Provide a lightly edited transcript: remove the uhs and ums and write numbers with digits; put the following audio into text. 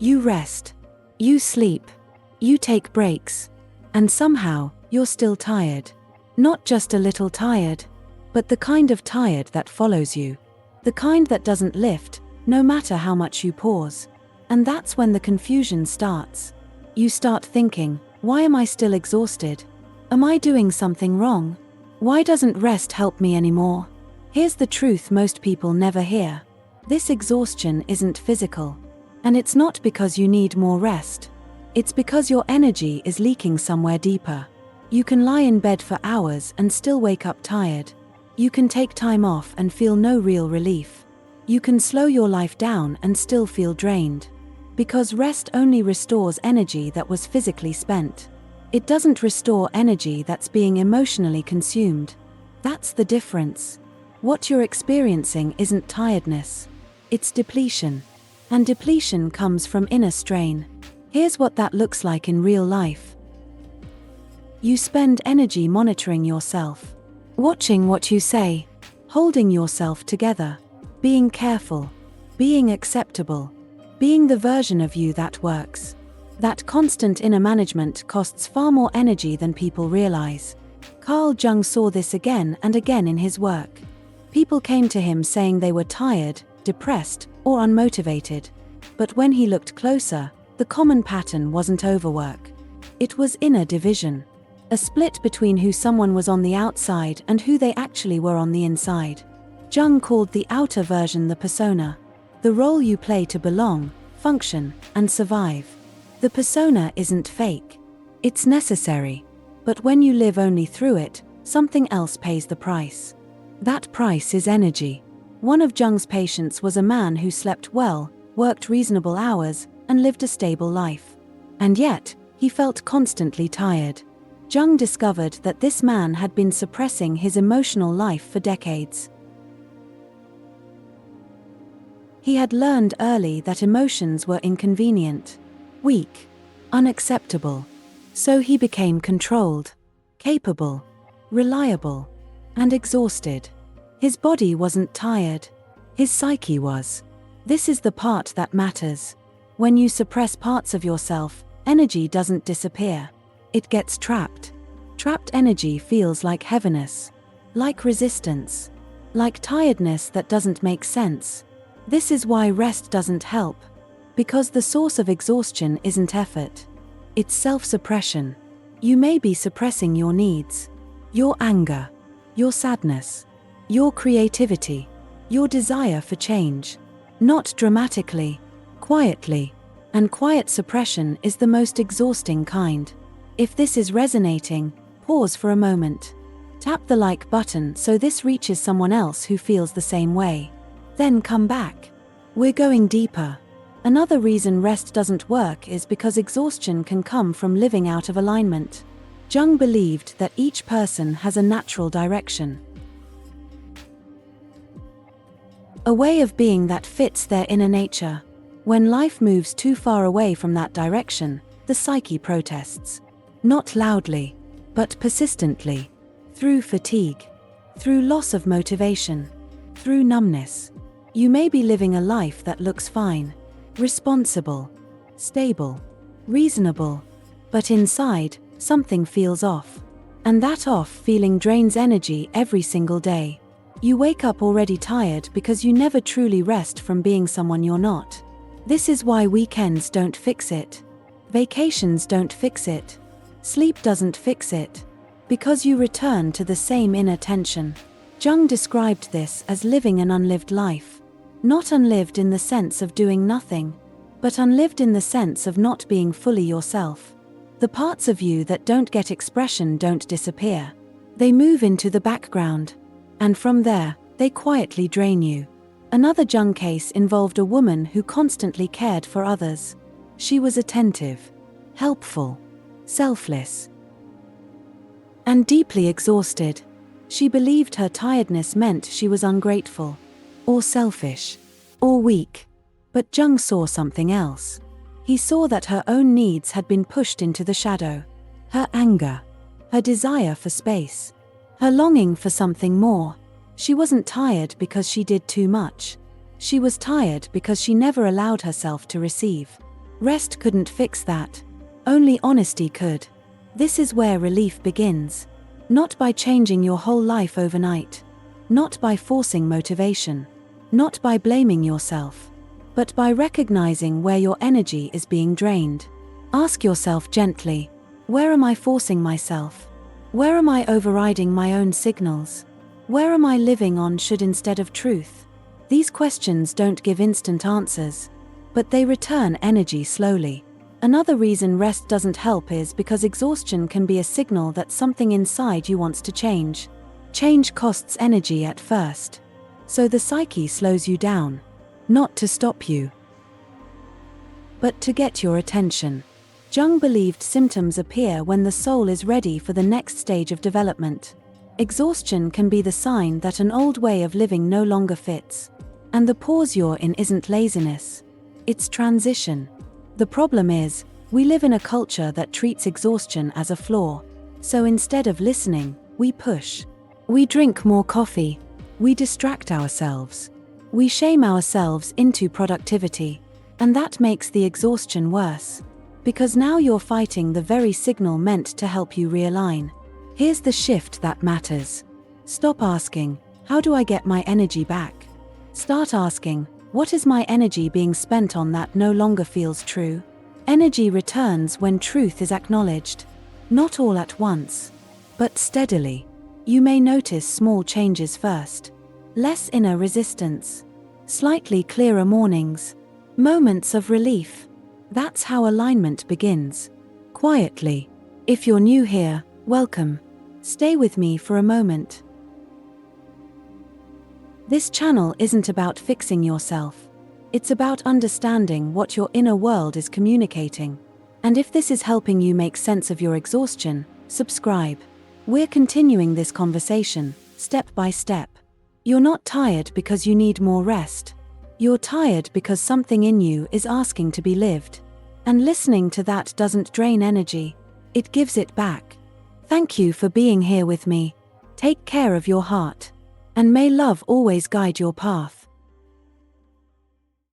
You rest. You sleep. You take breaks. And somehow, you're still tired. Not just a little tired, but the kind of tired that follows you. The kind that doesn't lift, no matter how much you pause. And that's when the confusion starts. You start thinking, why am I still exhausted? Am I doing something wrong? Why doesn't rest help me anymore? Here's the truth most people never hear. This exhaustion isn't physical. And it's not because you need more rest. It's because your energy is leaking somewhere deeper. You can lie in bed for hours and still wake up tired. You can take time off and feel no real relief. You can slow your life down and still feel drained. Because rest only restores energy that was physically spent. It doesn't restore energy that's being emotionally consumed. That's the difference. What you're experiencing isn't tiredness. It's depletion. And depletion comes from inner strain. Here's what that looks like in real life. You spend energy monitoring yourself. Watching what you say. Holding yourself together. Being careful. Being acceptable. Being the version of you that works. That constant inner management costs far more energy than people realize. Carl Jung saw this again and again in his work. People came to him saying they were tired, depressed, or unmotivated. But when he looked closer, the common pattern wasn't overwork. It was inner division. A split between who someone was on the outside and who they actually were on the inside. Jung called the outer version the persona. The role you play to belong, function, and survive. The persona isn't fake. It's necessary. But when you live only through it, something else pays the price. That price is energy. One of Jung's patients was a man who slept well, worked reasonable hours, and lived a stable life. And yet, he felt constantly tired. Jung discovered that this man had been suppressing his emotional life for decades. He had learned early that emotions were inconvenient, weak, unacceptable. So he became controlled, capable, reliable, and exhausted. His body wasn't tired. His psyche was. This is the part that matters. When you suppress parts of yourself, energy doesn't disappear. It gets trapped. Trapped energy feels like heaviness, like resistance, like tiredness that doesn't make sense. This is why rest doesn't help. Because the source of exhaustion isn't effort. It's self-suppression. You may be suppressing your needs, your anger, your sadness, your creativity, your desire for change. Not dramatically, quietly. And quiet suppression is the most exhausting kind. If this is resonating, pause for a moment. Tap the like button so this reaches someone else who feels the same way. Then come back. We're going deeper. Another reason rest doesn't work is because exhaustion can come from living out of alignment. Jung believed that each person has a natural direction. A way of being that fits their inner nature. When life moves too far away from that direction, the psyche protests. Not loudly, but persistently. Through fatigue. Through loss of motivation. Through numbness. You may be living a life that looks fine. Responsible. Stable. Reasonable. But inside, something feels off. And that off feeling drains energy every single day. You wake up already tired because you never truly rest from being someone you're not. This is why weekends don't fix it. Vacations don't fix it. Sleep doesn't fix it. Because you return to the same inner tension. Jung described this as living an unlived life. Not unlived in the sense of doing nothing, but unlived in the sense of not being fully yourself. The parts of you that don't get expression don't disappear. They move into the background. And from there, they quietly drain you. Another Jung case involved a woman who constantly cared for others. She was attentive, helpful, selfless, and deeply exhausted. She believed her tiredness meant she was ungrateful, or selfish, or weak. But Jung saw something else. He saw that her own needs had been pushed into the shadow. Her anger, her desire for space, her longing for something more. She wasn't tired because she did too much. She was tired because she never allowed herself to receive. Rest couldn't fix that. Only honesty could. This is where relief begins. Not by changing your whole life overnight. Not by forcing motivation. Not by blaming yourself. But by recognizing where your energy is being drained. Ask yourself gently, where am I forcing myself? Where am I overriding my own signals? Where am I living on should instead of truth? These questions don't give instant answers, but they return energy slowly. Another reason rest doesn't help is because exhaustion can be a signal that something inside you wants to change. Change costs energy at first. So the psyche slows you down. Not to stop you, but to get your attention. Jung believed symptoms appear when the soul is ready for the next stage of development. Exhaustion can be the sign that an old way of living no longer fits. And the pause you're in isn't laziness. It's transition. The problem is, we live in a culture that treats exhaustion as a flaw. So instead of listening, we push. We drink more coffee. We distract ourselves. We shame ourselves into productivity. And that makes the exhaustion worse. Because now you're fighting the very signal meant to help you realign. Here's the shift that matters. Stop asking, how do I get my energy back? Start asking, what is my energy being spent on that no longer feels true? Energy returns when truth is acknowledged. Not all at once, but steadily. You may notice small changes first. Less inner resistance. Slightly clearer mornings. Moments of relief. That's how alignment begins. Quietly. If you're new here, welcome. Stay with me for a moment. This channel isn't about fixing yourself. It's about understanding what your inner world is communicating. And if this is helping you make sense of your exhaustion, subscribe. We're continuing this conversation, step by step. You're not tired because you need more rest. You're tired because something in you is asking to be lived. And listening to that doesn't drain energy, it gives it back. Thank you for being here with me. Take care of your heart. And may love always guide your path.